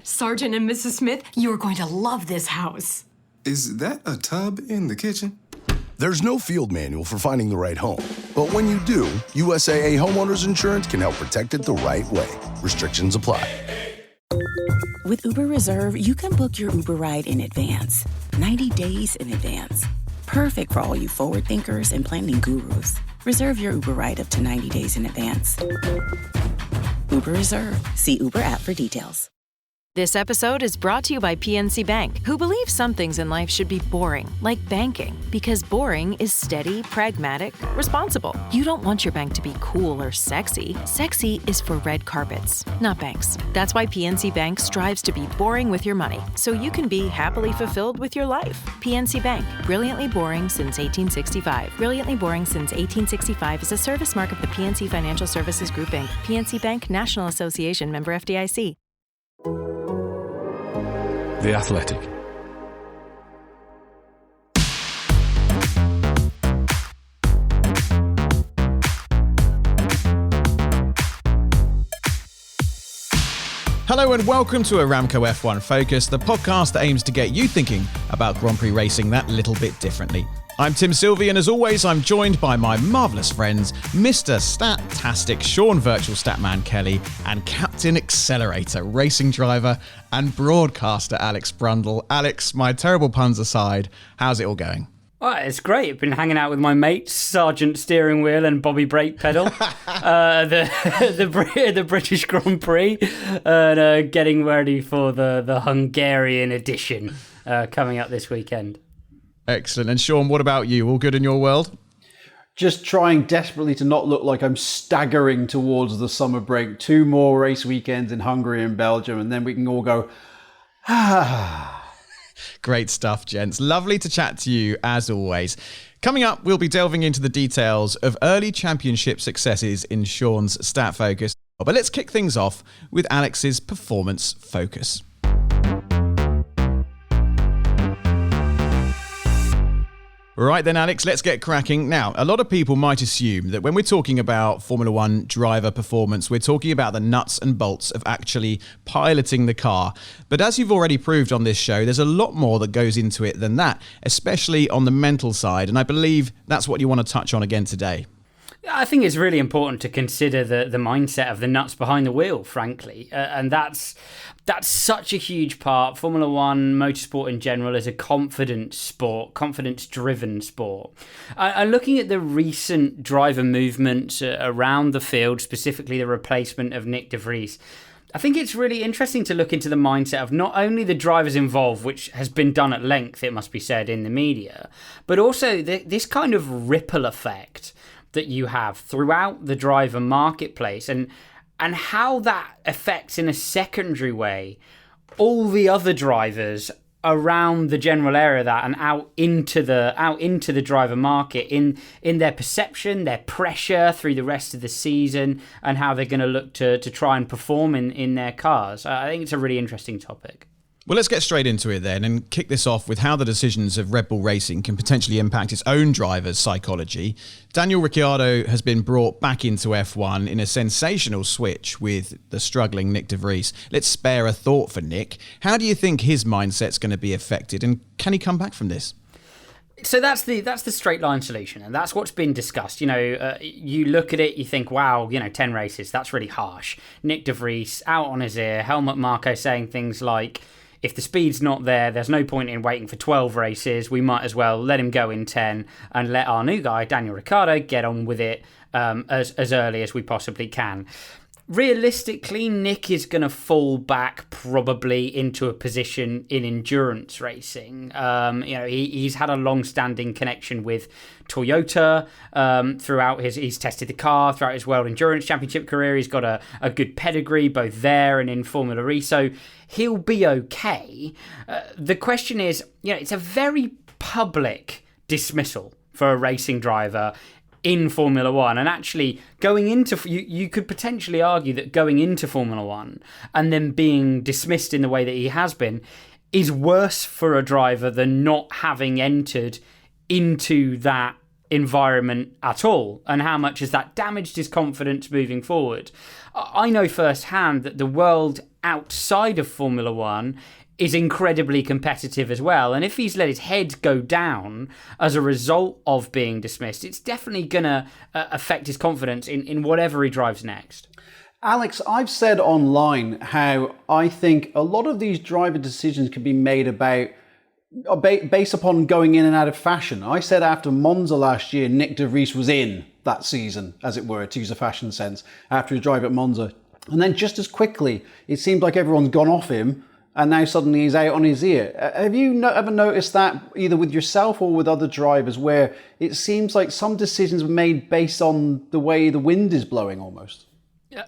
Sergeant and Mrs. Smith, you're going to love this house. Is that a tub in the kitchen? There's no field manual for finding the right home. But when you do, USAA Homeowners Insurance can help protect it the right way. Restrictions apply. With Uber Reserve, you can book your Uber ride in advance, 90 days in advance. Perfect for all you forward thinkers and planning gurus. Reserve your Uber ride up to 90 days in advance. Uber Reserve. See Uber app for details. This episode is brought to you by PNC Bank, who believes some things in life should be boring, like banking, because boring is steady, pragmatic, responsible. You don't want your bank to be cool or sexy. Sexy is for red carpets, not banks. That's why PNC Bank strives to be boring with your money, so you can be happily fulfilled with your life. PNC Bank, brilliantly boring since 1865. Brilliantly boring since 1865 is a service mark of the PNC Financial Services Group, Inc. PNC Bank, National Association, member FDIC. The Athletic. Hello and welcome to Aramco F1 Focus, the podcast that aims to get you thinking about Grand Prix racing that little bit differently. I'm Tim Silvey, and as always, I'm joined by my marvellous friends, Mr. Statastic Sean Virtual Statman Kelly and Captain Accelerator racing driver and broadcaster Alex Brundle. Alex, my terrible puns aside, how's it all going? Oh, it's great. I've been hanging out with my mates, Sergeant Steering Wheel and Bobby Brake Pedal, the British Grand Prix, and getting ready for the Hungarian edition coming up this weekend. Excellent. And Sean, what about you? All good in your world? Just trying desperately to not look like I'm staggering towards the summer break. 2 more race weekends in Hungary and Belgium, and then we can all go, Great stuff, gents. Lovely to chat to you, as always. Coming up, we'll be delving into the details of early championship successes in Sean's Stat Focus. But let's kick things off with Alex's Performance Focus. Right then, Alex, let's get cracking. Now, a lot of people might assume that when we're talking about Formula One driver performance, we're talking about the nuts and bolts of actually piloting the car. But as you've already proved on this show, there's a lot more that goes into it than that, especially on the mental side. And I believe that's what you want to touch on again today. I think it's really important to consider the mindset of the nuts behind the wheel, frankly. And that's such a huge part. Formula One, motorsport in general, is a confidence sport, confidence-driven sport. And looking at the recent driver movement around the field, specifically the replacement of Nick de Vries, I think it's really interesting to look into the mindset of not only the drivers involved, which has been done at length, it must be said, in the media, but also this kind of ripple effect that you have throughout the driver marketplace and how that affects in a secondary way all the other drivers around the general area of that and out into the driver market in their perception, their pressure through the rest of the season, and how they're going to look to try and perform in their cars. I think it's a really interesting topic. Well, let's get straight into it then and kick this off with how the decisions of Red Bull Racing can potentially impact its own drivers' psychology. Daniel Ricciardo has been brought back into F1 in a sensational switch with the struggling Nick de Vries. Let's spare a thought for Nick. How do you think his mindset's going to be affected, and can he come back from this? So that's the straight line solution, and that's what's been discussed. You look at it, you think, wow, 10 races, that's really harsh. Nick de Vries out on his ear, Helmut Marko saying things like, if the speed's not there, there's no point in waiting for 12 races. We might as well let him go in 10 and let our new guy, Daniel Ricciardo, get on with it as early as we possibly can. Realistically, Nick is going to fall back probably into a position in endurance racing. He's had a long-standing connection with Toyota throughout he's tested the car throughout his World Endurance Championship career. He's got a good pedigree both there and in Formula E, so he'll be okay. The question is, it's a very public dismissal for a racing driver in Formula One, and actually going into you could potentially argue that going into Formula One and then being dismissed in the way that he has been is worse for a driver than not having entered into that environment at all, and how much has that damaged his confidence moving forward. I know firsthand that the world outside of Formula One is incredibly competitive as well, and if he's let his head go down as a result of being dismissed, it's definitely going to affect his confidence in whatever he drives next. Alex, I've said online how I think a lot of these driver decisions can be made based upon going in and out of fashion. I said after Monza last year, Nick de Vries was in that season, as it were, to use a fashion sense, after his drive at Monza. And then just as quickly, it seemed like everyone's gone off him, and now suddenly he's out on his ear. Have you ever noticed that, either with yourself or with other drivers, where it seems like some decisions were made based on the way the wind is blowing almost?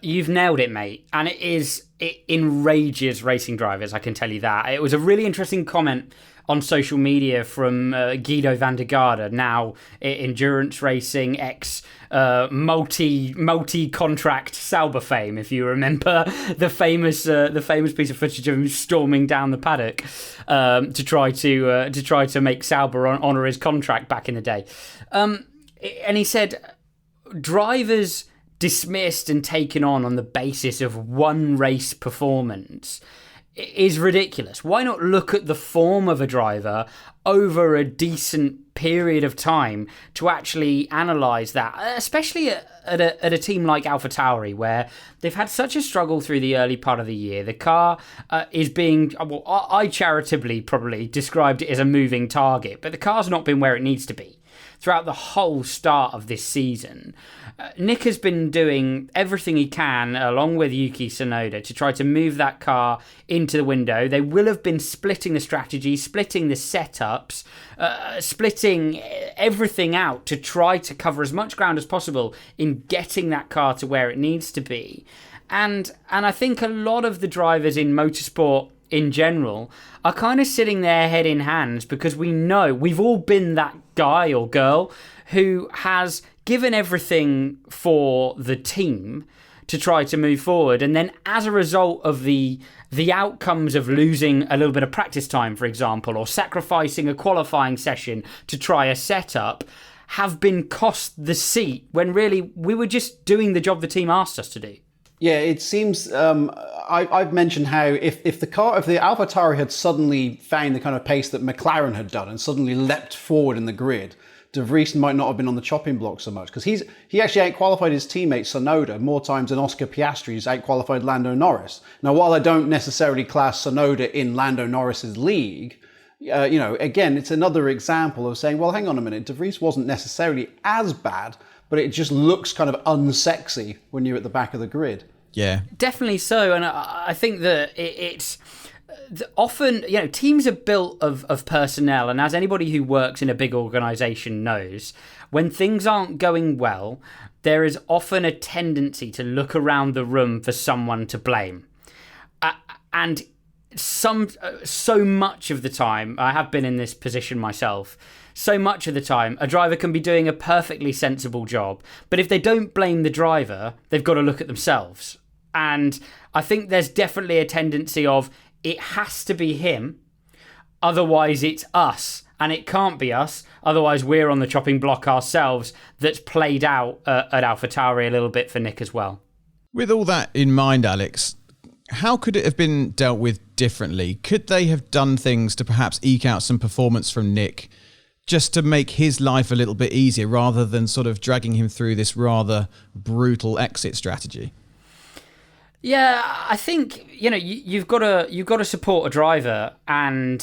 You've nailed it, mate. And it enrages racing drivers, I can tell you that. It was a really interesting comment on social media from Guido van der Garde, now endurance racing, multi-contract Sauber fame, if you remember the famous piece of footage of him storming down the paddock to try to make Sauber honour his contract back in the day. And he said, drivers dismissed and taken on the basis of one race performance is ridiculous. Why not look at the form of a driver over a decent period of time to actually analyse that, especially at a team like AlphaTauri, where they've had such a struggle through the early part of the year. The car is being, well, I charitably probably described it as a moving target, but the car's not been where it needs to be throughout the whole start of this season. Nick has been doing everything he can, along with Yuki Tsunoda, to try to move that car into the window. They will have been splitting the strategy, splitting the setups, splitting everything out to try to cover as much ground as possible in getting that car to where it needs to be. And I think a lot of the drivers in motorsport in general are kind of sitting there head in hands, because we know we've all been that guy or girl who has given everything for the team to try to move forward, and then as a result of the outcomes of losing a little bit of practice time, for example, or sacrificing a qualifying session to try a setup, have been cost the seat when really we were just doing the job the team asked us to do. Yeah, it seems I've mentioned how if the AlphaTauri had suddenly found the kind of pace that McLaren had done and suddenly leapt forward in the grid, De Vries might not have been on the chopping block so much, because he actually out-qualified his teammate Tsunoda more times than Oscar Piastri's out-qualified Lando Norris. Now, while I don't necessarily class Tsunoda in Lando Norris's league, again, it's another example of saying, well, hang on a minute, De Vries wasn't necessarily as bad, but it just looks kind of unsexy when you're at the back of the grid. Yeah. Definitely so, and I think that it's often, teams are built of personnel, and as anybody who works in a big organisation knows, when things aren't going well, there is often a tendency to look around the room for someone to blame. And so much of the time, I have been in this position myself, so much of the time, a driver can be doing a perfectly sensible job, but if they don't blame the driver, they've got to look at themselves. And I think there's definitely a tendency of, it has to be him, otherwise it's us. And it can't be us, otherwise we're on the chopping block ourselves. That's played out at AlphaTauri a little bit for Nick as well. With all that in mind, Alex, how could it have been dealt with differently? Could they have done things to perhaps eke out some performance from Nick, just to make his life a little bit easier, rather than sort of dragging him through this rather brutal exit strategy? Yeah, I think you've got to support a driver, and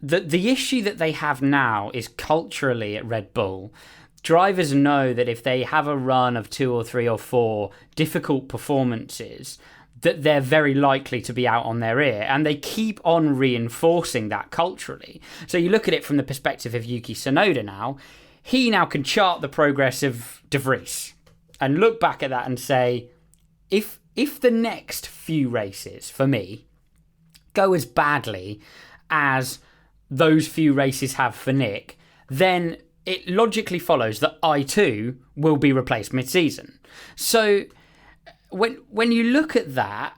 the issue that they have now is culturally at Red Bull. Drivers know that if they have a run of 2 or 3 or 4 difficult performances, that they're very likely to be out on their ear, and they keep on reinforcing that culturally. So you look at it from the perspective of Yuki Tsunoda now. He now can chart the progress of De Vries and look back at that and say, if the next few races, for me, go as badly as those few races have for Nick, then it logically follows that I too will be replaced mid-season. So when you look at that,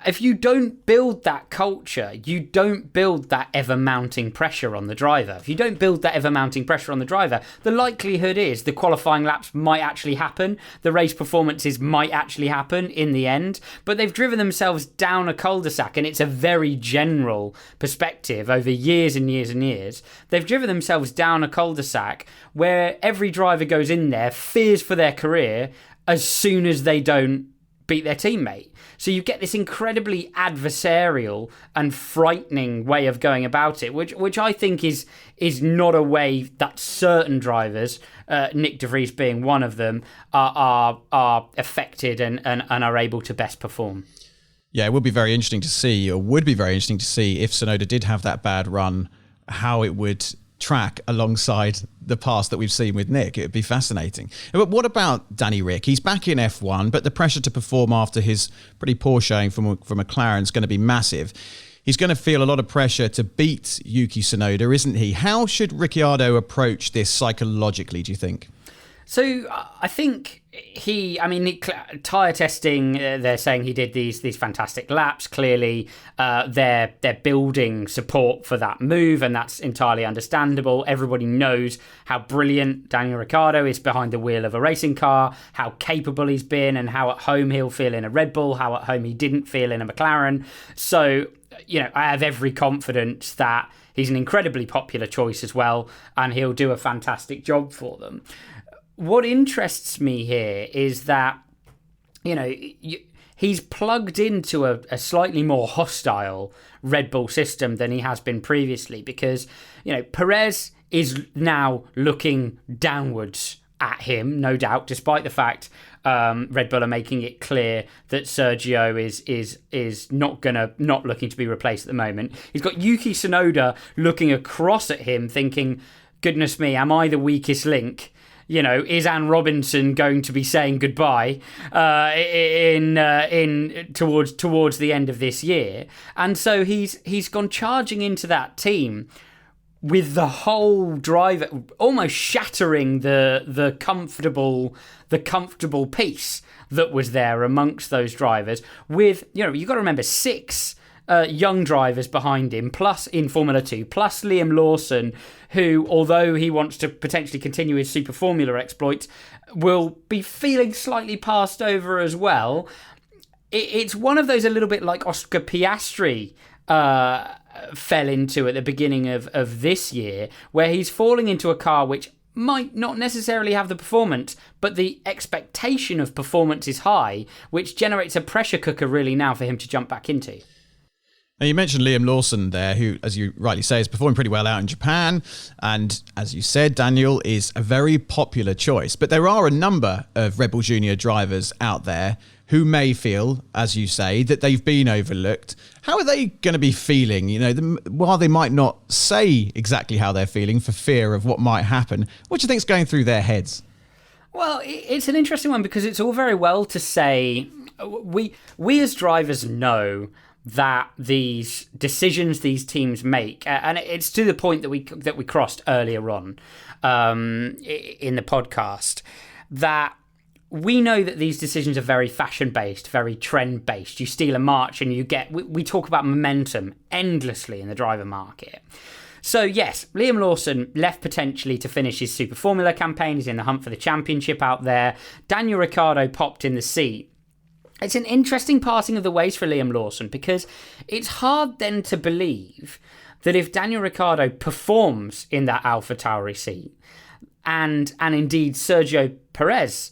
if you don't build that culture, you don't build that ever-mounting pressure on the driver. If you don't build that ever-mounting pressure on the driver, the likelihood is the qualifying laps might actually happen, the race performances might actually happen in the end, but they've driven themselves down a cul-de-sac, and it's a very general perspective over years and years and years. They've driven themselves down a cul-de-sac where every driver goes in there, fears for their career as soon as they don't beat their teammate. So you get this incredibly adversarial and frightening way of going about it, which I think is not a way that certain drivers, Nick de Vries being one of them, are affected and are able to best perform. Yeah, it would be very interesting to see, if Tsunoda did have that bad run, how it would track alongside the past that we've seen with Nick. It would be fascinating. But what about Danny Rick? He's back in F1, but the pressure to perform after his pretty poor showing from McLaren is going to be massive. He's going to feel a lot of pressure to beat Yuki Tsunoda, isn't he? How should Ricciardo approach this psychologically, do you think? So I think tyre testing, they're saying he did these fantastic laps. Clearly, they're building support for that move, and that's entirely understandable. Everybody knows how brilliant Daniel Ricciardo is behind the wheel of a racing car, how capable he's been, and how at home he'll feel in a Red Bull, how at home he didn't feel in a McLaren. So, I have every confidence that he's an incredibly popular choice as well, and he'll do a fantastic job for them. What interests me here is that, he's plugged into a slightly more hostile Red Bull system than he has been previously, because, Perez is now looking downwards at him, no doubt, despite the fact Red Bull are making it clear that Sergio is not looking to be replaced at the moment. He's got Yuki Tsunoda looking across at him, thinking, goodness me, am I the weakest link? Is Anne Robinson going to be saying goodbye towards the end of this year? And so he's gone charging into that team with the whole driver almost shattering the comfortable peace that was there amongst those drivers. With you've got to remember 6 young drivers behind him, plus in Formula 2, plus Liam Lawson, who, although he wants to potentially continue his Super Formula exploits, will be feeling slightly passed over as well. It's one of those, a little bit like Oscar Piastri fell into at the beginning of this year, where he's falling into a car which might not necessarily have the performance, but the expectation of performance is high, which generates a pressure cooker really now for him to jump back into. Now, you mentioned Liam Lawson there, who, as you rightly say, is performing pretty well out in Japan. And as you said, Daniel is a very popular choice. But there are a number of Red Bull Junior drivers out there who may feel, as you say, that they've been overlooked. How are they going to be feeling? While they might not say exactly how they're feeling for fear of what might happen, what do you think is going through their heads? Well, it's an interesting one, because it's all very well to say, we as drivers know that these decisions these teams make, and it's to the point that we crossed earlier on in the podcast, that we know that these decisions are very fashion-based, very trend-based. You steal a march and you get... We talk about momentum endlessly in the driver market. So yes, Liam Lawson left potentially to finish his Super Formula campaign. He's in the hunt for the championship out there. Daniel Ricciardo popped in the seat. It's an interesting parting of the ways for Liam Lawson, because it's hard then to believe that if Daniel Ricciardo performs in that AlphaTauri seat, and indeed Sergio Perez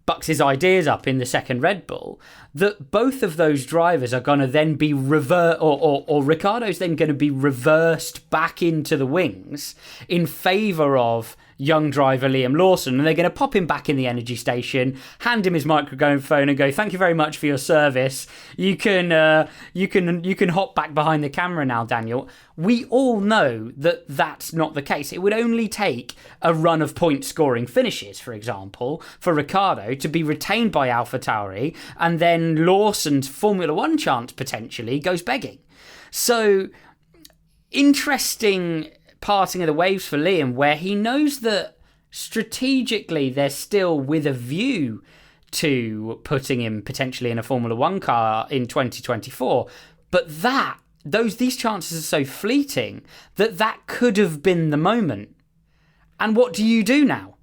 bucks his ideas up in the second Red Bull, that both of those drivers are going to then be or Ricciardo's then going to be reversed back into the wings in favour of young driver Liam Lawson, and they're going to pop him back in the energy station, hand him his microphone and go, thank you very much for your service. You can hop back behind the camera now, Daniel. We all know that that's not the case. It would only take a run of point scoring finishes, for example, for Ricciardo to be retained by AlphaTauri, and then Lawson's Formula 1 chance potentially goes begging. So, interesting parting of the waves for Liam, where he knows that strategically they're still with a view to putting him potentially in a Formula One car in 2024. But these chances are so fleeting that could have been the moment. And what do you do now?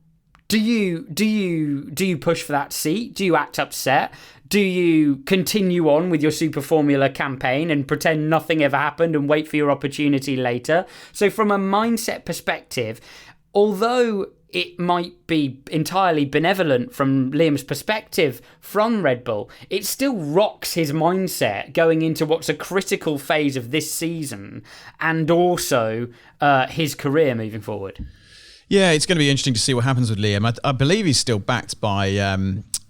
Do you push for that seat? Do you act upset? Do you continue on with your Super Formula campaign and pretend nothing ever happened and wait for your opportunity later? So from a mindset perspective, although it might be entirely benevolent from Liam's perspective from Red Bull, it still rocks his mindset going into what's a critical phase of this season and also his career moving forward. Yeah, it's going to be interesting to see what happens with Liam. I believe he's still backed by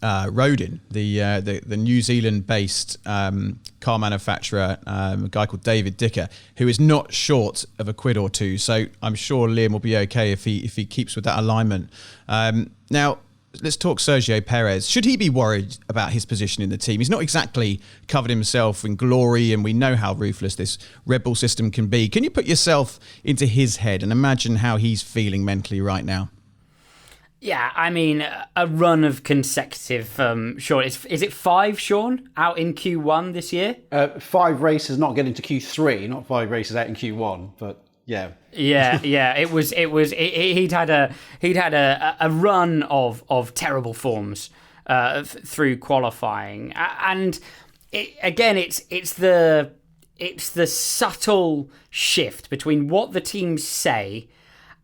Rodin, the New Zealand-based car manufacturer, a guy called David Dicker, who is not short of a quid or two. So I'm sure Liam will be okay if he keeps with that alignment. Now, let's talk Sergio Perez. Should he be worried about his position in the team? He's not exactly covered himself in glory, and we know how ruthless this Red Bull system can be. Can you put yourself into his head and imagine how he's feeling mentally right now? Yeah, I mean, a run of consecutive, Sean, is it 5, Sean, out in Q1 this year? 5 races not getting to Q3, not 5 races out in Q1, but yeah. Yeah. He'd had a run of terrible forms through qualifying, and it's the subtle shift between what the teams say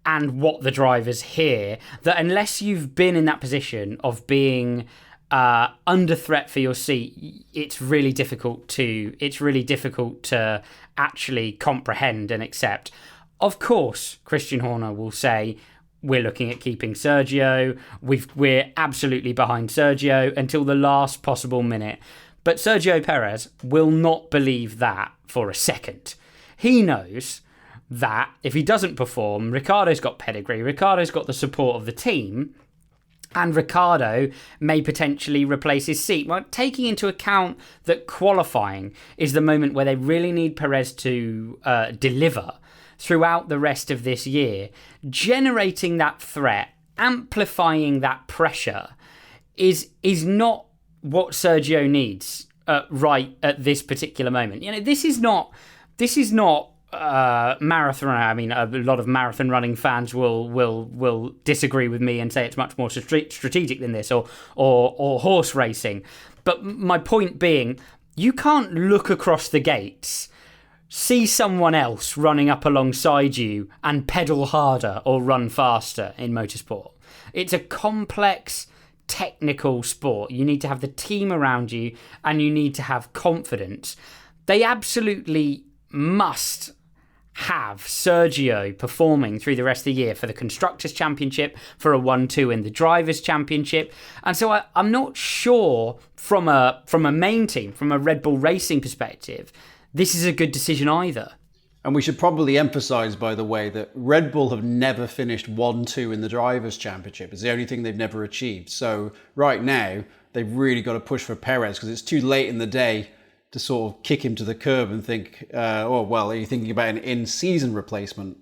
and what the drivers hear, that unless you've been in that position of being under threat for your seat, it's really difficult to actually comprehend and accept. Of course, Christian Horner will say, we're looking at keeping Sergio. We're absolutely behind Sergio until the last possible minute. But Sergio Perez will not believe that for a second. He knows that if he doesn't perform, Ricciardo's got pedigree, Ricciardo's got the support of the team, and Ricciardo may potentially replace his seat. Well, taking into account that qualifying is the moment where they really need Perez to deliver throughout the rest of this year, generating that threat, amplifying that pressure is not what Sergio needs right at this particular moment. You know, this is not marathon. I mean, a lot of marathon running fans will disagree with me and say it's much more strategic than this, or horse racing. But my point being, you can't look across the gates, see someone else running up alongside you and pedal harder or run faster in motorsport. It's a complex, technical sport. You need to have the team around you and you need to have confidence. They absolutely must have Sergio performing through the rest of the year for the Constructors' Championship, for a 1-2 in the Drivers' Championship. And so I'm not sure from a main team, from a Red Bull Racing perspective, this is a good decision either. And we should probably emphasise, by the way, that Red Bull have never finished 1-2 in the Drivers' Championship. It's the only thing they've never achieved. So right now, they've really got to push for Perez, because it's too late in the day to sort of kick him to the curb and think, are you thinking about an in-season replacement?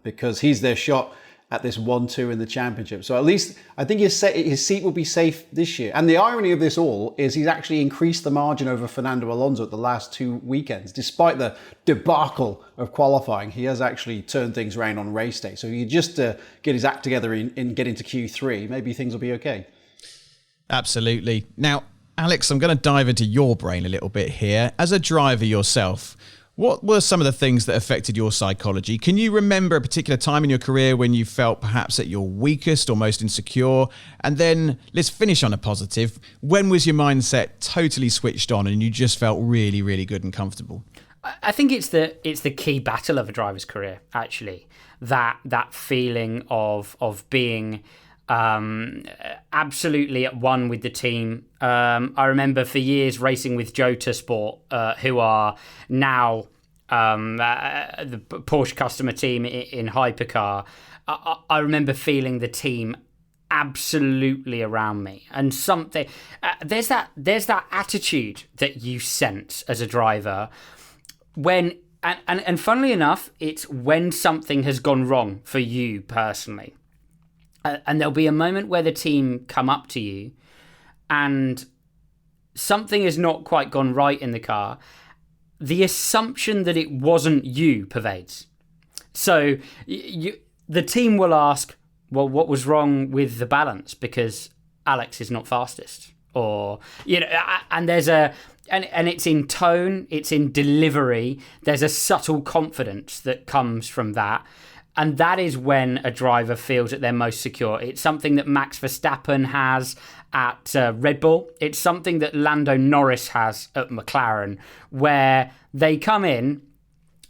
Because he's their shot at this 1-2 in the championship. So at least I think his seat will be safe this year. And the irony of this all is he's actually increased the margin over Fernando Alonso at the last 2 weekends. Despite the debacle of qualifying, he has actually turned things around on race day. So he just get his act together and get into Q3, maybe things will be okay. Absolutely. Now, Alex, I'm going to dive into your brain a little bit here. As a driver yourself, what were some of the things that affected your psychology? Can you remember a particular time in your career when you felt perhaps at your weakest or most insecure? And then let's finish on a positive. When was your mindset totally switched on and you just felt really, really good and comfortable? I think it's the key battle of a driver's career, actually. That feeling of being absolutely at one with the team. I remember for years racing with Jota Sport, who are now the Porsche customer team in Hypercar. I remember feeling the team absolutely around me, and something there's that attitude that you sense as a driver when and funnily enough, it's when something has gone wrong for you personally. And there'll be a moment where the team come up to you and something has not quite gone right in the car, the assumption that it wasn't you pervades. So the team will ask, well, what was wrong with the balance? Because Alex is not fastest. Or, and there's and it's in tone, it's in delivery. There's a subtle confidence that comes from that. And that is when a driver feels that they're most secure. It's something that Max Verstappen has at Red Bull. It's something that Lando Norris has at McLaren, where they come in,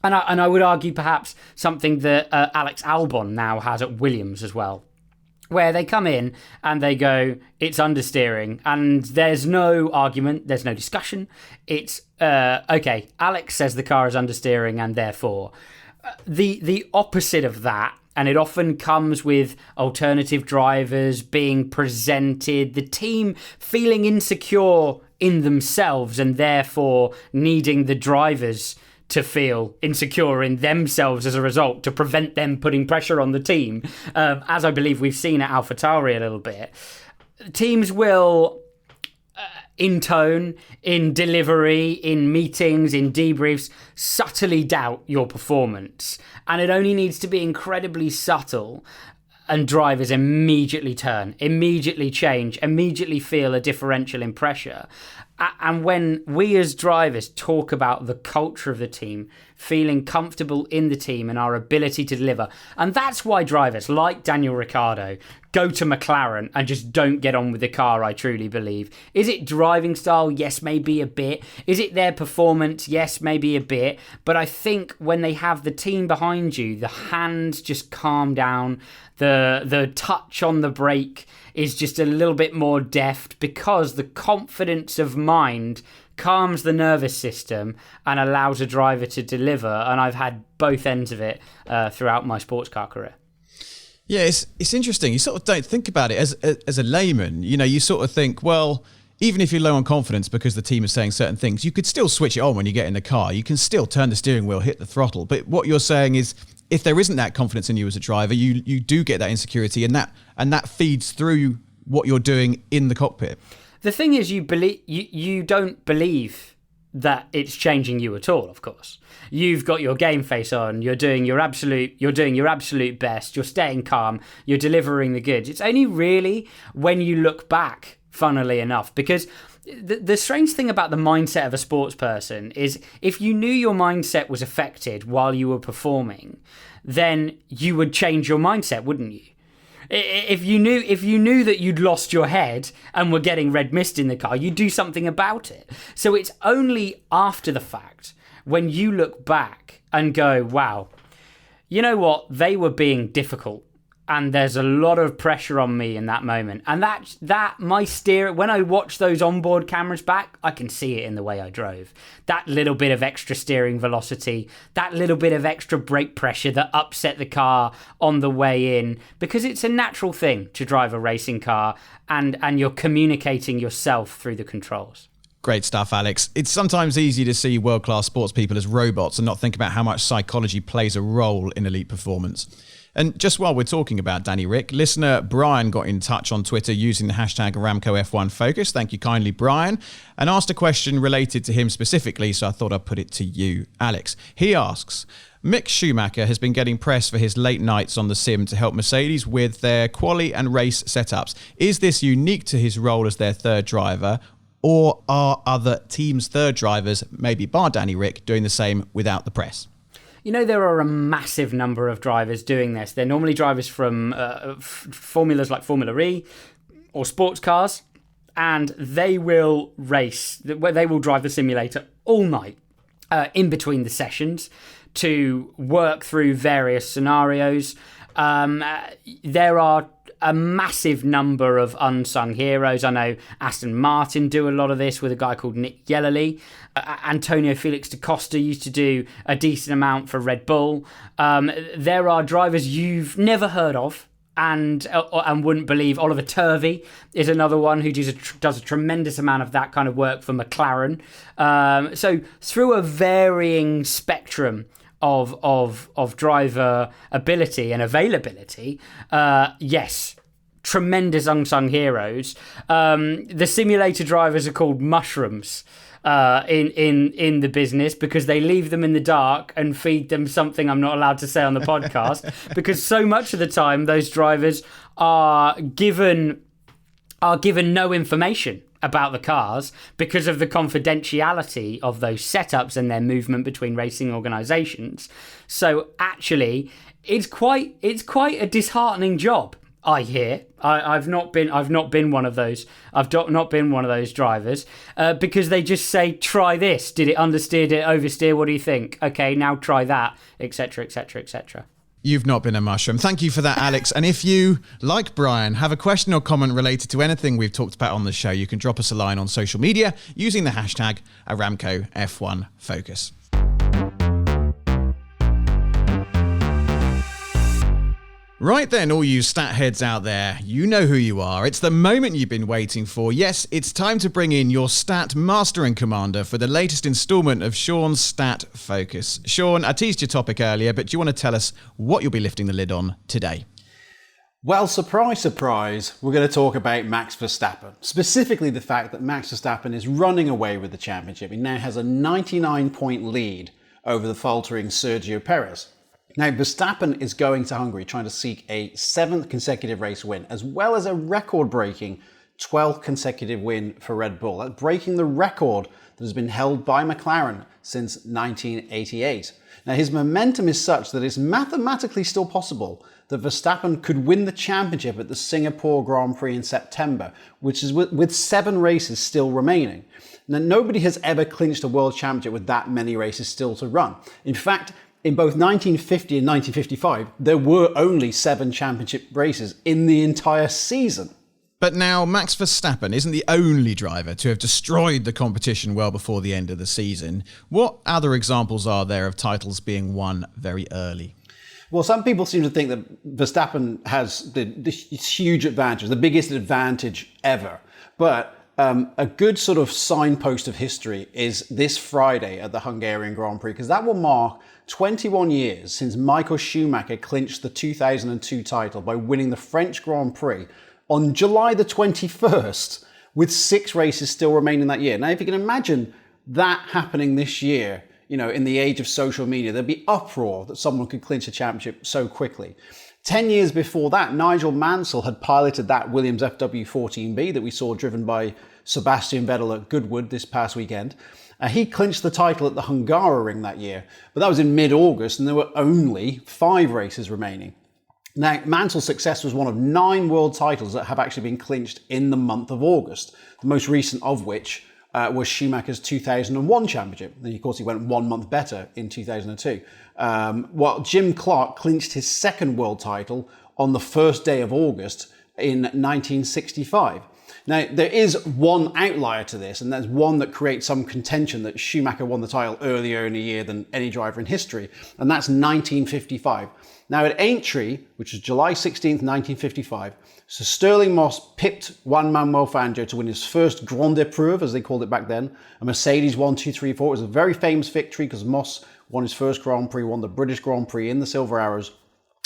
and I would argue perhaps something that Alex Albon now has at Williams as well, where they come in and they go, it's understeering, and there's no argument, there's no discussion. It's, okay, Alex says the car is understeering, and therefore... The opposite of that, and it often comes with alternative drivers being presented, the team feeling insecure in themselves and therefore needing the drivers to feel insecure in themselves as a result to prevent them putting pressure on the team, as I believe we've seen at AlphaTauri a little bit. Teams will... in tone, in delivery, in meetings, in debriefs, subtly doubt your performance. And it only needs to be incredibly subtle, and drivers immediately turn, immediately change, immediately feel a differential in pressure. And when we as drivers talk about the culture of the team, feeling comfortable in the team and our ability to deliver, and that's why drivers like Daniel Ricciardo go to McLaren and just don't get on with the car, I truly believe. Is it driving style? Yes, maybe a bit. Is it their performance? Yes, maybe a bit. But I think when they have the team behind you, the hands just calm down, the touch on the brake is just a little bit more deft, because the confidence of mind calms the nervous system and allows a driver to deliver. And I've had both ends of it throughout my sports car career. Yeah, it's interesting. You sort of don't think about it as a layman. You sort of think, well, even if you're low on confidence because the team is saying certain things, you could still switch it on when you get in the car. You can still turn the steering wheel, hit the throttle. But what you're saying is, if there isn't that confidence in you as a driver, you do get that insecurity, and that feeds through what you're doing in the cockpit. The thing is, you don't believe that it's changing you at all. Of course, you've got your game face on. You're doing your absolute best. You're staying calm. You're delivering the goods. It's only really when you look back, funnily enough, because the strange thing about the mindset of a sports person is, if you knew your mindset was affected while you were performing, then you would change your mindset, wouldn't you? If you knew that you'd lost your head and were getting red mist in the car, you'd do something about it. So it's only after the fact, when you look back and go, wow, you know what, they were being difficult, and there's a lot of pressure on me in that moment. And that my steer, when I watch those onboard cameras back, I can see it in the way I drove. That little bit of extra steering velocity, that little bit of extra brake pressure that upset the car on the way in, because it's a natural thing to drive a racing car, and you're communicating yourself through the controls. Great stuff, Alex. It's sometimes easy to see world-class sports people as robots and not think about how much psychology plays a role in elite performance. And just while we're talking about Danny Ric, listener Brian got in touch on Twitter using the hashtag AramcoF1Focus. Thank you kindly, Brian, and asked a question related to him specifically, so I thought I'd put it to you, Alex. He asks, Mick Schumacher has been getting press for his late nights on the sim to help Mercedes with their quali and race setups. Is this unique to his role as their third driver, or are other teams' third drivers, maybe bar Danny Ric, doing the same without the press? There are a massive number of drivers doing this. They're normally drivers from formulas like Formula E or sports cars, and they will race. They will drive the simulator all night in between the sessions to work through various scenarios. There are a massive number of unsung heroes. I know Aston Martin do a lot of this with a guy called Nick Yellerly. Antonio Felix da Costa used to do a decent amount for Red Bull. There are drivers you've never heard of and wouldn't believe. Oliver Turvey is another one who does a tremendous amount of that kind of work for McLaren. So through a varying spectrum of driver ability and availability, yes, tremendous unsung heroes. The simulator drivers are called mushrooms in the business, because they leave them in the dark and feed them something I'm not allowed to say on the podcast, because so much of the time those drivers are given no information about the cars because of the confidentiality of those setups and their movement between racing organisations. So actually, it's quite a disheartening job. I hear. I've not been one of those. I've not been one of those drivers because they just say, try this. Did it understeer? Did it oversteer? What do you think? Okay, now try that, etc., etc., etc. You've not been a mushroom. Thank you for that, Alex. And if you, like Brian, have a question or comment related to anything we've talked about on the show, you can drop us a line on social media using the hashtag AramcoF1Focus. Right then, all you stat heads out there, you know who you are. It's the moment you've been waiting for. Yes, it's time to bring in your stat master and commander for the latest instalment of Sean's Stat Focus. Sean, I teased your topic earlier, but do you want to tell us what you'll be lifting the lid on today? Well, surprise, surprise, we're going to talk about Max Verstappen. Specifically the fact that Max Verstappen is running away with the championship. He now has a 99-point lead over the faltering Sergio Perez. Now, Verstappen is going to Hungary trying to seek a 7th consecutive race win, as well as a record-breaking 12th consecutive win for Red Bull. That's breaking the record that has been held by McLaren since 1988. Now, his momentum is such that it's mathematically still possible that Verstappen could win the championship at the Singapore Grand Prix in September, which is with 7 races still remaining. Now, nobody has ever clinched a world championship with that many races still to run. In fact, in both 1950 and 1955, there were only 7 championship races in the entire season. But now Max Verstappen isn't the only driver to have destroyed the competition well before the end of the season. What other examples are there of titles being won very early? Well, some people seem to think that Verstappen has this huge advantage, the biggest advantage ever. But a good sort of signpost of history is this Friday at the Hungarian Grand Prix, because that will mark 21 years since Michael Schumacher clinched the 2002 title by winning the French Grand Prix on July the 21st, with 6 races still remaining that year. Now, if you can imagine that happening this year, you know, in the age of social media, there'd be uproar that someone could clinch a championship so quickly. 10 years before that, Nigel Mansell had piloted that Williams FW14B that we saw driven by Sebastian Vettel at Goodwood this past weekend. He clinched the title at the Hungaroring that year, but that was in mid-August and there were only 5 races remaining. Now, Mansell's success was one of 9 world titles that have actually been clinched in the month of August, the most recent of which was Schumacher's 2001 championship. Then, of course, he went 1 month better in 2002. While Jim Clark clinched his 2nd world title on the 1st day of August in 1965. Now, there is one outlier to this, and there's one that creates some contention that Schumacher won the title earlier in a year than any driver in history, and that's 1955. Now, at Aintree, which was July 16th, 1955, so Sterling Moss pipped Juan Manuel Fangio to win his first Grande Épreuve, as they called it back then, a Mercedes 1, 2, 3, 4. It was a very famous victory because Moss won his first Grand Prix, won the British Grand Prix in the Silver Arrows.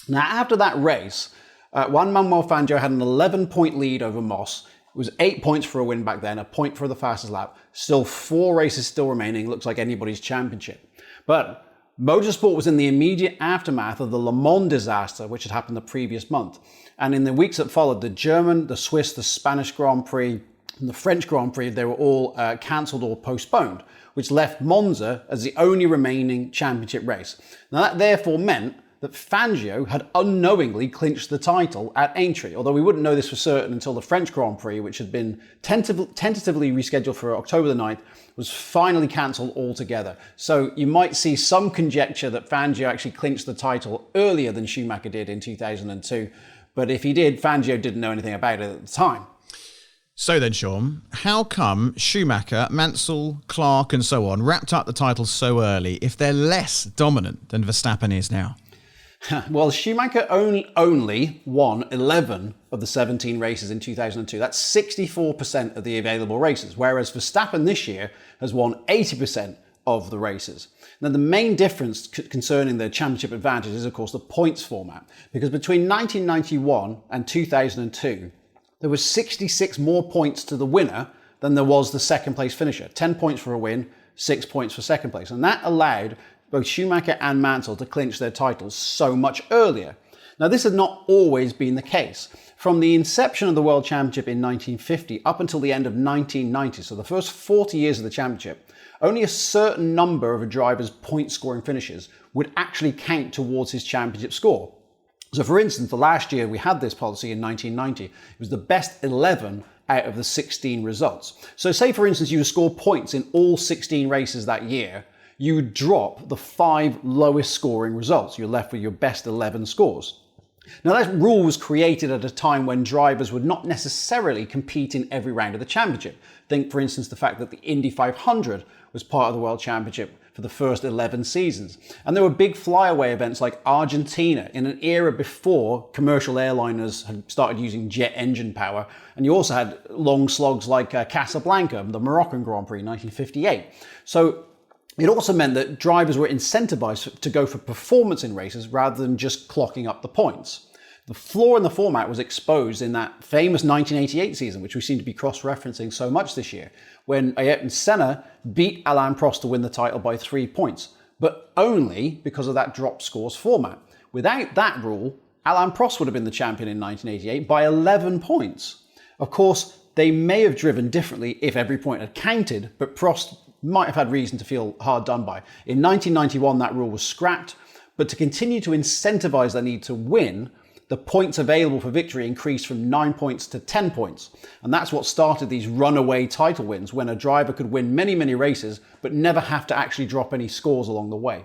Now, after that race, Juan Manuel Fangio had an 11-point lead over Moss. It was 8 points for a win back then, a point for the fastest lap. Still 4 races still remaining. Looks like anybody's championship. But motorsport was in the immediate aftermath of the Le Mans disaster, which had happened the previous month. And in the weeks that followed, the German, the Swiss, the Spanish Grand Prix, and the French Grand Prix, they were all cancelled or postponed, which left Monza as the only remaining championship race. Now that therefore meant that Fangio had unknowingly clinched the title at Aintree, although we wouldn't know this for certain until the French Grand Prix, which had been tentatively rescheduled for October the 9th, was finally cancelled altogether. So you might see some conjecture that Fangio actually clinched the title earlier than Schumacher did in 2002, but if he did, Fangio didn't know anything about it at the time. So then, Sean, how come Schumacher, Mansell, Clark and so on wrapped up the titles so early if they're less dominant than Verstappen is now? Well, Schumacher only won 11 of the 17 races in 2002. That's 64% of the available races, whereas Verstappen this year has won 80% of the races. Now, the main difference concerning the championship advantage is, of course, the points format, because between 1991 and 2002, there was 66 more points to the winner than there was the second place finisher. 10 points for a win, 6 points for second place. And that allowed both Schumacher and Mansell to clinch their titles so much earlier. Now, this had not always been the case. From the inception of the World Championship in 1950 up until the end of 1990, so the first 40 years of the championship, only a certain number of a driver's point-scoring finishes would actually count towards his championship score. So, for instance, the last year we had this policy in 1990, it was the best 11 out of the 16 results. So say, for instance, you score points in all 16 races that year, you would drop the 5 lowest scoring results. You're left with your best 11 scores. Now, that rule was created at a time when drivers would not necessarily compete in every round of the championship. Think, for instance, the fact that the Indy 500 was part of the World Championship for the first 11 seasons. And there were big flyaway events like Argentina in an era before commercial airliners had started using jet engine power. And you also had long slogs like Casablanca, the Moroccan Grand Prix, 1958. So it also meant that drivers were incentivized to go for performance in races rather than just clocking up the points. The flaw in the format was exposed in that famous 1988 season, which we seem to be cross-referencing so much this year, when Ayrton Senna beat Alain Prost to win the title by 3 points, but only because of that drop scores format. Without that rule, Alain Prost would have been the champion in 1988 by 11 points. Of course, they may have driven differently if every point had counted, but Prost might have had reason to feel hard done by. In 1991, that rule was scrapped, but to continue to incentivize the need to win, the points available for victory increased from 9 points to 10 points. And that's what started these runaway title wins, when a driver could win many, many races, but never have to actually drop any scores along the way.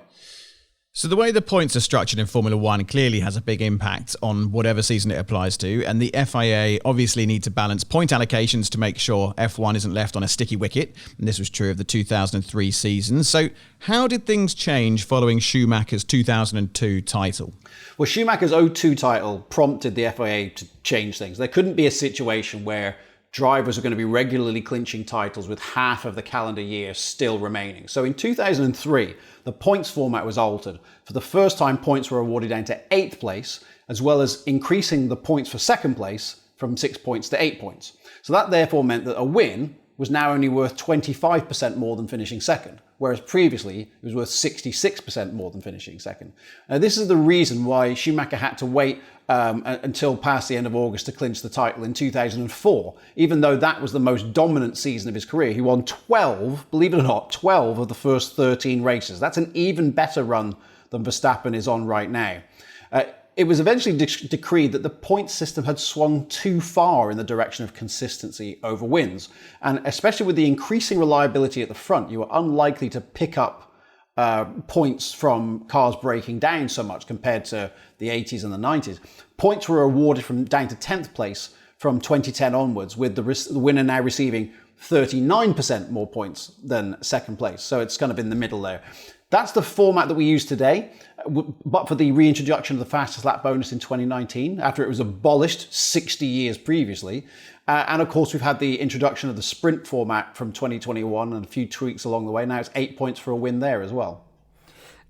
So the way the points are structured in Formula One clearly has a big impact on whatever season it applies to, and the FIA obviously need to balance point allocations to make sure F1 isn't left on a sticky wicket, and this was true of the 2003 season. So how did things change following Schumacher's 2002 title? Well, Schumacher's 2002 title prompted the FIA to change things. There couldn't be a situation where drivers are going to be regularly clinching titles with half of the calendar year still remaining. So in 2003, the points format was altered. For the first time, points were awarded down to 8th place, as well as increasing the points for second place from 6 points to 8 points. So that therefore meant that a win was now only worth 25% more than finishing second, whereas previously it was worth 66% more than finishing second. Now, this is the reason why Schumacher had to wait until past the end of August to clinch the title in 2004. Even though that was the most dominant season of his career, he won 12, believe it or not, 12 of the first 13 races. That's an even better run than Verstappen is on right now. It was eventually decreed that the point system had swung too far in the direction of consistency over wins. And especially with the increasing reliability at the front, you were unlikely to pick up points from cars breaking down so much compared to the 80s and the 90s. Points were awarded from down to 10th place from 2010 onwards, with the winner now receiving 39% more points than second place. So it's kind of in the middle there. That's the format that we use today, but for the reintroduction of the fastest lap bonus in 2019, after it was abolished 60 years previously. And of course, we've had the introduction of the sprint format from 2021 and a few tweaks along the way. Now it's 8 points for a win there as well.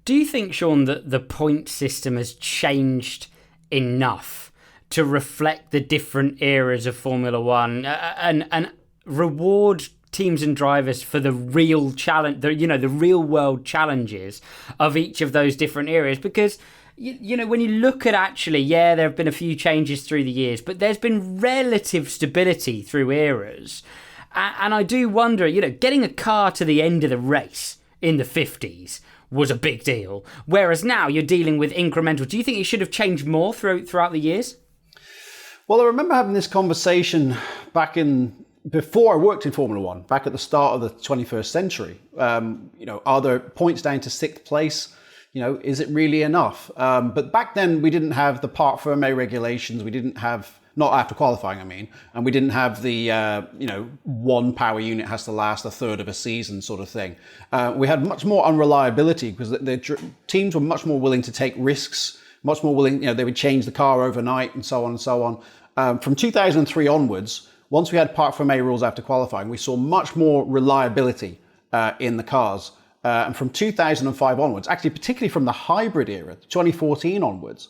Do you think, Sean, that the point system has changed enough to reflect the different eras of Formula One and reward teams and drivers for the real challenge, the real world challenges of each of those different areas? Because, when you look at actually, there have been a few changes through the years, but there's been relative stability through eras. And I do wonder, getting a car to the end of the race in the 50s was a big deal, whereas now you're dealing with incremental. Do you think it should have changed more throughout the years? Well, I remember having this conversation before I worked in Formula One, back at the start of the 21st century. Are there points down to 6th place? Is it really enough? But back then we didn't have the Parc Fermé regulations. We didn't have, not after qualifying, and we didn't have the, one power unit has to last a third of a season sort of thing. We had much more unreliability because the teams were much more willing to take risks, much more willing, they would change the car overnight and so on and so on. From 2003 onwards, once we had Parc Fermé rules after qualifying, we saw much more reliability in the cars. and from 2005 onwards, actually particularly from the hybrid era, 2014 onwards,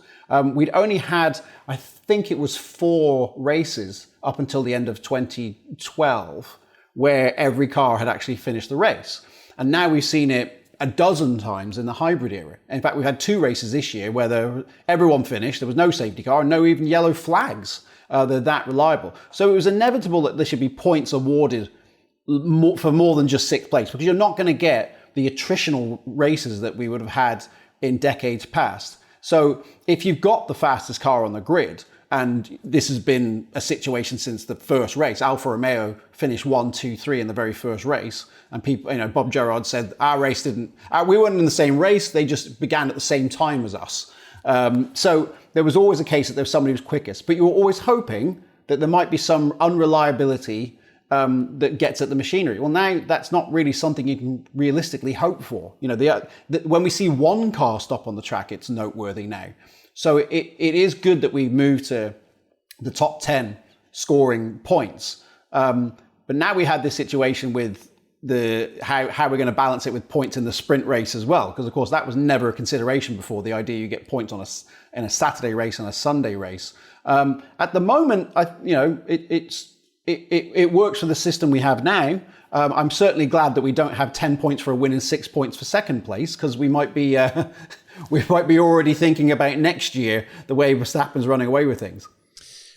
we'd only had, I think it was 4 races up until the end of 2012 where every car had actually finished the race. And now we've seen it a dozen times in the hybrid era. In fact, we've had 2 races this year where everyone finished, there was no safety car, and no even yellow flags. They're that reliable. So it was inevitable that there should be points awarded for more than just 6th place, because you're not going to get the attritional races that we would have had in decades past. So if you've got the fastest car on the grid, and this has been a situation since the first race, Alfa Romeo finished 1, 2, 3 in the very first race, and people, Bob Gerrard said our race we weren't in the same race, they just began at the same time as us. So there was always a case that there was somebody who was quickest, but you were always hoping that there might be some unreliability that gets at the machinery. Well, now that's not really something you can realistically hope for. When we see one car stop on the track, it's noteworthy now. So it is good that we moved to the top 10 scoring points. But now we had this situation with how we're going to balance it with points in the sprint race as well, because of course that was never a consideration before. The idea you get points in a Saturday race and a Sunday race. At the moment, it works for the system we have now. I'm certainly glad that we don't have 10 points for a win and 6 points for second place, because we might be already thinking about next year the way Verstappen's running away with things.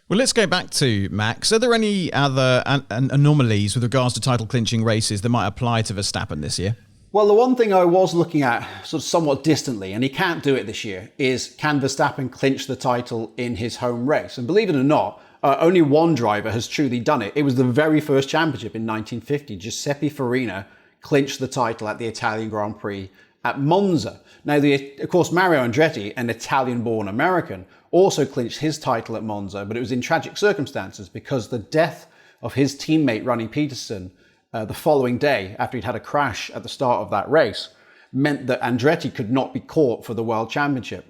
Well, let's go back to Max. Are there any other anomalies with regards to title clinching races that might apply to Verstappen this year? Well, the one thing I was looking at sort of somewhat distantly, and he can't do it this year, is can Verstappen clinch the title in his home race? And believe it or not, only one driver has truly done it. It was the very first championship in 1950. Giuseppe Farina clinched the title at the Italian Grand Prix at Monza. Now, of course, Mario Andretti, an Italian-born American, also clinched his title at Monza, but it was in tragic circumstances because the death of his teammate, Ronnie Peterson, the following day after he'd had a crash at the start of that race, meant that Andretti could not be caught for the World Championship.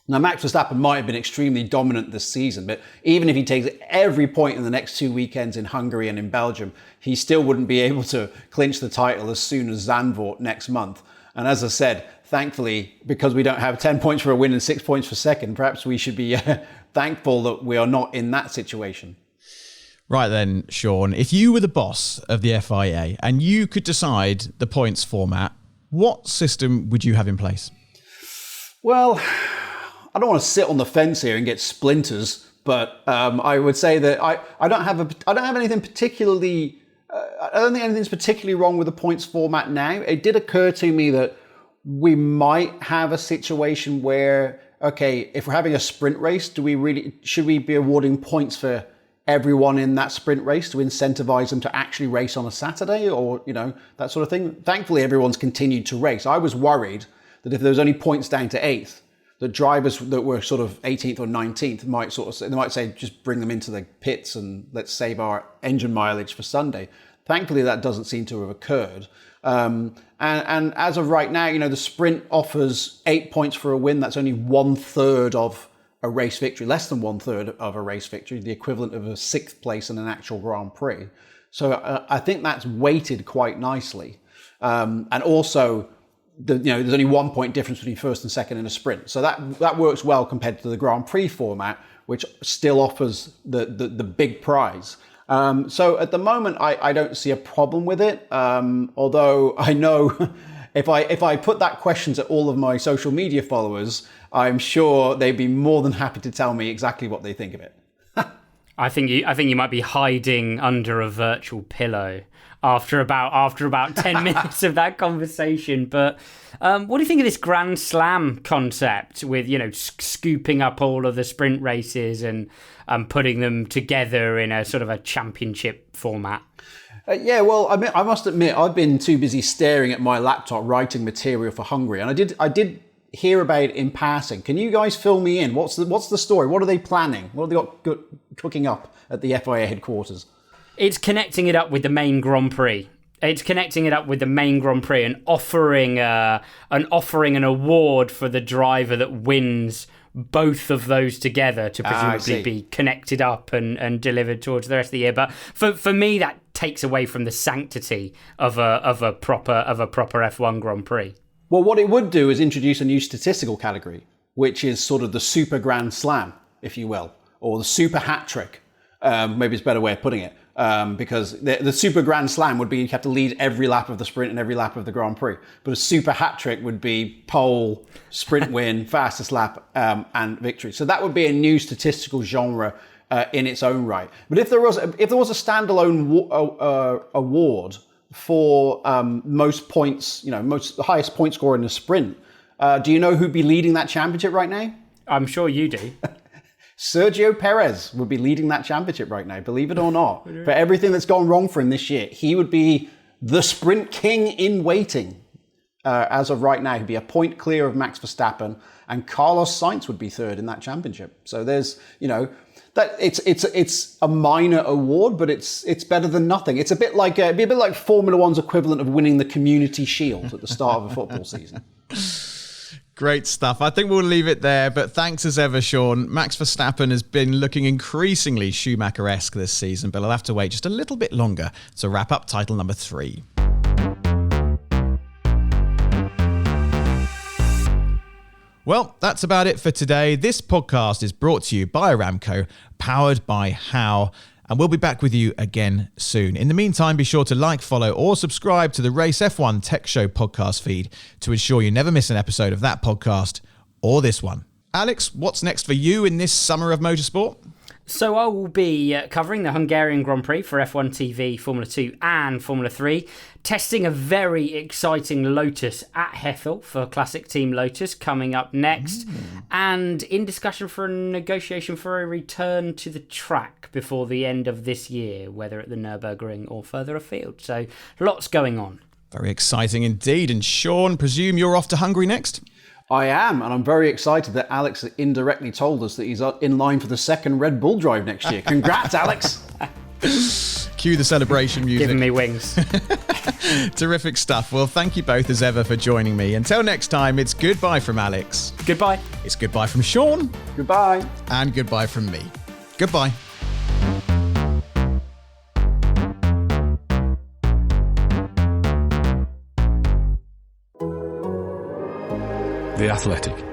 Now, Max Verstappen might have been extremely dominant this season, but even if he takes every point in the next 2 weekends in Hungary and in Belgium, he still wouldn't be able to clinch the title as soon as Zandvoort next month. And as I said, thankfully, because we don't have 10 points for a win and 6 points for second, perhaps we should be thankful that we are not in that situation. Right then, Sean, if you were the boss of the FIA and you could decide the points format, what system would you have in place? Well, I don't want to sit on the fence here and get splinters, but I would say that I don't have anything particularly. I don't think anything's particularly wrong with the points format now. It did occur to me that we might have a situation where, okay, if we're having a sprint race, should we be awarding points for everyone in that sprint race to incentivize them to actually race on a Saturday, or that sort of thing? Thankfully, everyone's continued to race. I was worried that if there was only points down to 8th, the drivers that were sort of 18th or 19th might say, just bring them into the pits and let's save our engine mileage for Sunday. Thankfully, that doesn't seem to have occurred. And as of right now, the sprint offers 8 points for a win. That's only 1/3 of a race victory, less than 1/3 of a race victory, the equivalent of a 6th place in an actual Grand Prix. So I think that's weighted quite nicely. And also, there's only 1 point difference between first and second in a sprint. So that works well compared to the Grand Prix format, which still offers the big prize. So at the moment, I don't see a problem with it. Although I know if I put that question to all of my social media followers, I'm sure they'd be more than happy to tell me exactly what they think of it. I think you might be hiding under a virtual pillow after about 10 minutes of that conversation. But what do you think of this Grand Slam concept with, scooping up all of the sprint races and putting them together in a sort of a championship format? Yeah, well, I must admit, I've been too busy staring at my laptop writing material for Hungary, and I did hear about it in passing. Can you guys fill me in? What's the story? What are they planning? What have they got cooking up at the FIA headquarters? It's connecting it up with the main Grand Prix. It's connecting it up with the main Grand Prix and offering an award for the driver that wins both of those together to presumably be connected up and delivered towards the rest of the year. But for me, that takes away from the sanctity of a proper F1 Grand Prix. Well, what it would do is introduce a new statistical category, which is sort of the Super Grand Slam, if you will, or the Super Hat Trick. Maybe it's a better way of putting it. Because the Super Grand Slam would be you have to lead every lap of the sprint and every lap of the Grand Prix. But a Super Hat Trick would be pole, sprint win, fastest lap, and victory. So that would be a new statistical genre in its own right. But if there was a standalone award for most points, the highest point scorer in the sprint, do you know who'd be leading that championship right now? I'm sure you do. Sergio Perez would be leading that championship right now, believe it or not. For everything that's gone wrong for him this year, he would be the sprint king in waiting. As of right now, he'd be a point clear of Max Verstappen, and Carlos Sainz would be third in that championship. So there's, that it's a minor award, but it's better than nothing. It's it'd be a bit like Formula One's equivalent of winning the Community Shield at the start of a football season. Great stuff. I think we'll leave it there, but thanks as ever, Sean. Max Verstappen has been looking increasingly Schumacher-esque this season, but he'll have to wait just a little bit longer to wrap up title number 3. Well, that's about it for today. This podcast is brought to you by Aramco, powered by How, and we'll be back with you again soon. In the meantime, be sure to like, follow, or subscribe to the Race F1 Tech Show podcast feed to ensure you never miss an episode of that podcast or this one. Alex, what's next for you in this summer of motorsport? So I will be covering the Hungarian Grand Prix for F1 TV, Formula 2 and Formula 3, testing a very exciting Lotus at Hethel for Classic Team Lotus coming up next, and in discussion for a negotiation for a return to the track before the end of this year, whether at the Nürburgring or further afield. So lots going on. Very exciting indeed. And Sean, presume you're off to Hungary next? I am, and I'm very excited that Alex indirectly told us that he's in line for the second Red Bull drive next year. Congrats, Alex! Cue the celebration music. Giving me wings. Terrific stuff. Well, thank you both as ever for joining me. Until next time, it's goodbye from Alex. Goodbye. It's goodbye from Sean. Goodbye. And goodbye from me. Goodbye. The Athletic.